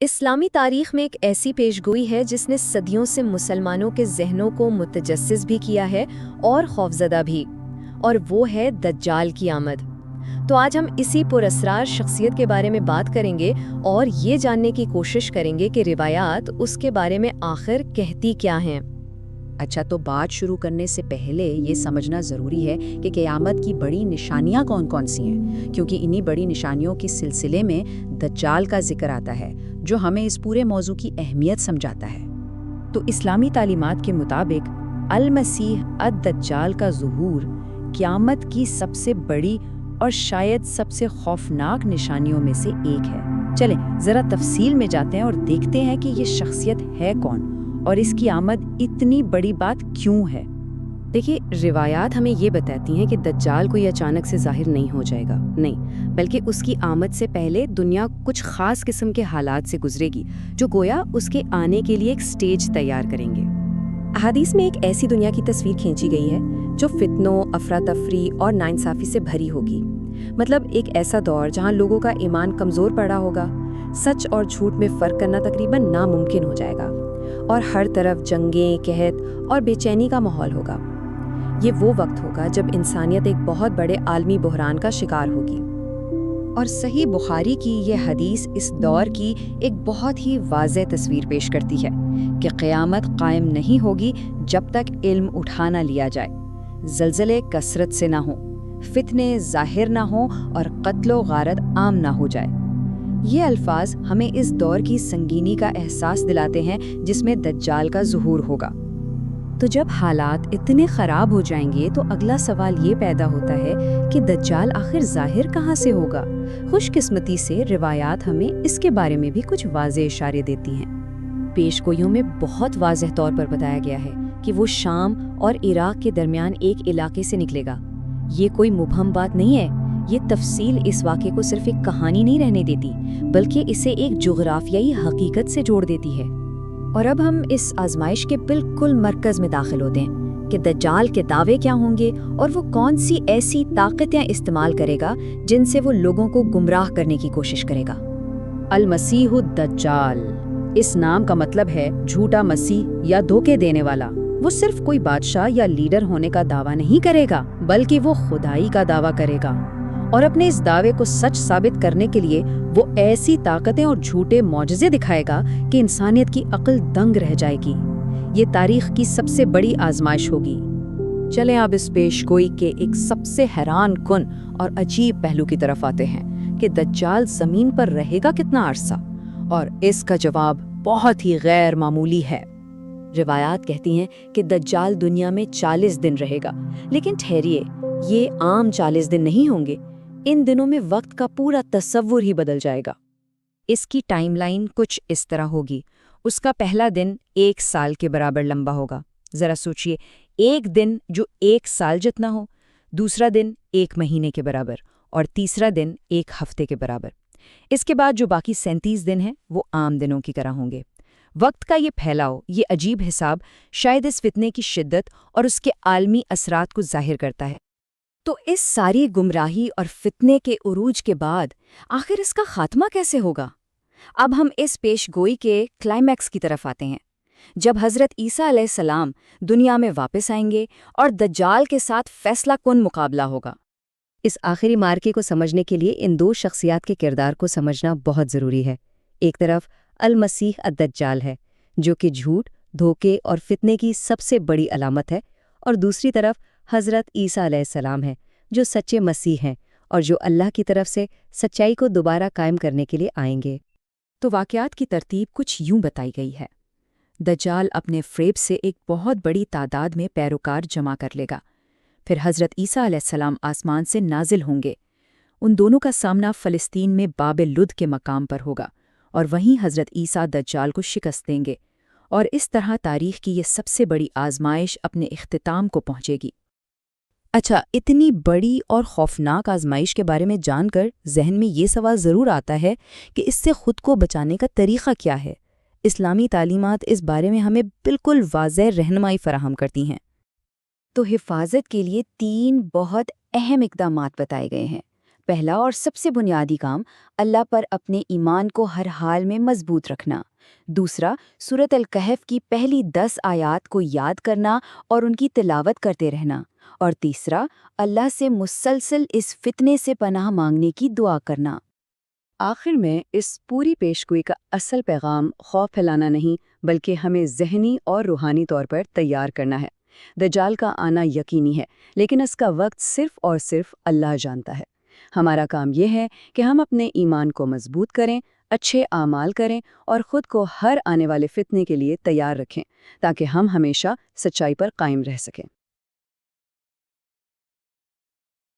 اسلامی تاریخ میں ایک ایسی پیشگوئی ہے جس نے صدیوں سے مسلمانوں کے ذہنوں کو متجسس بھی کیا ہے اور خوفزدہ بھی، اور وہ ہے دجال کی آمد۔ تو آج ہم اسی پراسرار شخصیت کے بارے میں بات کریں گے اور یہ جاننے کی کوشش کریں گے کہ روایات اس کے بارے میں آخر کہتی کیا ہیں۔ اچھا، تو بات شروع کرنے سے پہلے یہ سمجھنا ضروری ہے کہ قیامت کی بڑی نشانیاں کون کون سی ہیں، کیونکہ انہی بڑی نشانیوں کے سلسلے میں دجال کا ذکر آتا ہے جو ہمیں اس پورے موضوع کی اہمیت سمجھاتا ہے۔ تو اسلامی تعلیمات کے مطابق المسیح الدجال کا ظہور قیامت کی سب سے بڑی اور شاید سب سے خوفناک نشانیوں میں سے ایک ہے۔ چلیں ذرا تفصیل میں جاتے ہیں اور دیکھتے ہیں کہ یہ شخصیت ہے کون اور اس کی آمد اتنی بڑی بات کیوں ہے۔ دیکھیے، روایات ہمیں یہ بتاتی ہیں کہ دجال کوئی اچانک سے ظاہر نہیں ہو جائے گا، نہیں، بلکہ اس کی آمد سے پہلے دنیا کچھ خاص قسم کے حالات سے گزرے گی جو گویا اس کے آنے کے لیے ایک سٹیج تیار کریں گے۔ احادیث میں ایک ایسی دنیا کی تصویر کھینچی گئی ہے جو فتنوں، افراتفری اور ناانصافی سے بھری ہوگی۔ مطلب ایک ایسا دور جہاں لوگوں کا ایمان کمزور پڑا ہوگا، سچ اور جھوٹ میں فرق کرنا تقریباً ناممکن ہو جائے گا، اور ہر طرف جنگیں، قحط اور بے چینی کا ماحول ہوگا۔ یہ وہ وقت ہوگا جب انسانیت ایک بہت بڑے عالمی بحران کا شکار ہوگی۔ اور صحیح بخاری کی یہ حدیث اس دور کی ایک بہت ہی واضح تصویر پیش کرتی ہے کہ قیامت قائم نہیں ہوگی جب تک علم اٹھا نہ لیا جائے، زلزلے کثرت سے نہ ہوں، فتنے ظاہر نہ ہوں اور قتل و غارت عام نہ ہو جائے۔ یہ الفاظ ہمیں اس دور کی سنگینی کا احساس دلاتے ہیں جس میں دجال کا ظہور ہوگا۔ تو جب حالات اتنے خراب ہو جائیں گے تو اگلا سوال یہ پیدا ہوتا ہے کہ دجال آخر ظاہر کہاں سے ہوگا؟ خوش قسمتی سے روایات ہمیں اس کے بارے میں بھی کچھ واضح اشارے دیتی ہیں۔ پیشگوئیوں میں بہت واضح طور پر بتایا گیا ہے کہ وہ شام اور عراق کے درمیان ایک علاقے سے نکلے گا۔ یہ کوئی مبہم بات نہیں ہے، یہ تفصیل اس واقعے کو صرف ایک کہانی نہیں رہنے دیتی بلکہ اسے ایک جغرافیائی حقیقت سے جوڑ دیتی ہے۔ اور اب ہم اس آزمائش کے بالکل مرکز میں داخل ہوتے ہیں کہ دجال کے دعوے کیا ہوں گے اور وہ کون سی ایسی طاقتیں استعمال کرے گا جن سے وہ لوگوں کو گمراہ کرنے کی کوشش کرے گا۔ المسیح الدجال، اس نام کا مطلب ہے جھوٹا مسیح یا دھوکے دینے والا۔ وہ صرف کوئی بادشاہ یا لیڈر ہونے کا دعویٰ نہیں کرے گا بلکہ وہ خدائی کا دعویٰ کرے گا، اور اپنے اس دعوے کو سچ ثابت کرنے کے لیے وہ ایسی طاقتیں اور جھوٹے معجزے دکھائے گا کہ انسانیت کی عقل دنگ رہ جائے گی۔ یہ تاریخ کی سب سے بڑی آزمائش ہوگی۔ چلیں اب اس پیشگوئی کے ایک سب سے حیران کن اور عجیب پہلو کی طرف آتے ہیں کہ دجال زمین پر رہے گا کتنا عرصہ، اور اس کا جواب بہت ہی غیر معمولی ہے۔ روایات کہتی ہیں کہ دجال دنیا میں 40 دن رہے گا، لیکن ٹھہریے، یہ عام 40 دن نہیں ہوں گے۔ ان دنوں میں وقت کا پورا تصور ہی بدل جائے گا۔ اس کی ٹائم لائن کچھ اس طرح ہوگی۔ اس کا پہلا دن 1 سال کے برابر لمبا ہوگا۔ ذرا سوچئے، ایک دن جو 1 سال جتنا ہو، دوسرا دن 1 مہینے کے برابر، اور تیسرا دن 1 ہفتے کے برابر۔ اس کے بعد جو باقی 37 دن ہیں وہ عام دنوں کی طرح ہوں گے۔ وقت کا یہ پھیلاؤ، یہ عجیب حساب شاید اس فتنے کی شدت اور اس کے عالمی اثرات کو ظاہر کرتا ہے۔ تو اس ساری گمراہی اور فتنے کے عروج کے بعد آخر اس کا خاتمہ کیسے ہوگا؟ اب ہم اس پیش گوئی کے کلائمیکس کی طرف آتے ہیں، جب حضرت عیسیٰ علیہ السلام دنیا میں واپس آئیں گے اور دجال کے ساتھ فیصلہ کن مقابلہ ہوگا۔ اس آخری مارکے کو سمجھنے کے لیے ان 2 شخصیات کے کردار کو سمجھنا بہت ضروری ہے۔ ایک طرف المسیح الدجال ہے جو کہ جھوٹ، دھوکے اور فتنے کی سب سے بڑی علامت ہے، اور دوسری طرف حضرت عیسیٰ علیہ السلام ہیں جو سچے مسیح ہیں اور جو اللہ کی طرف سے سچائی کو دوبارہ قائم کرنے کے لیے آئیں گے۔ تو واقعات کی ترتیب کچھ یوں بتائی گئی ہے۔ دجال اپنے فریب سے ایک بہت بڑی تعداد میں پیروکار جمع کر لے گا۔ پھر حضرت عیسیٰ علیہ السلام آسمان سے نازل ہوں گے۔ ان دونوں کا سامنا فلسطین میں باب لد کے مقام پر ہوگا، اور وہیں حضرت عیسیٰ دجال کو شکست دیں گے، اور اس طرح تاریخ کی یہ سب سے بڑی آزمائش اپنے اختتام کو پہنچے گی۔ اچھا، اتنی بڑی اور خوفناک آزمائش کے بارے میں جان کر ذہن میں یہ سوال ضرور آتا ہے کہ اس سے خود کو بچانے کا طریقہ کیا ہے؟ اسلامی تعلیمات اس بارے میں ہمیں بالکل واضح رہنمائی فراہم کرتی ہیں۔ تو حفاظت کے لیے 3 بہت اہم اقدامات بتائے گئے ہیں۔ پہلا اور سب سے بنیادی کام اللہ پر اپنے ایمان کو ہر حال میں مضبوط رکھنا۔ دوسرا، سورۃ الکہف کی پہلی 10 آیات کو یاد کرنا اور ان کی تلاوت کرتے رہنا۔ اور تیسرا، اللہ سے مسلسل اس فتنے سے پناہ مانگنے کی دعا کرنا۔ آخر میں اس پوری پیشگوئی کا اصل پیغام خوف پھیلانا نہیں بلکہ ہمیں ذہنی اور روحانی طور پر تیار کرنا ہے۔ دجال کا آنا یقینی ہے، لیکن اس کا وقت صرف اور صرف اللہ جانتا ہے۔ ہمارا کام یہ ہے کہ ہم اپنے ایمان کو مضبوط کریں، اچھے اعمال کریں اور خود کو ہر آنے والے فتنے کے لیے تیار رکھیں تاکہ ہم ہمیشہ سچائی پر قائم رہ سکیں۔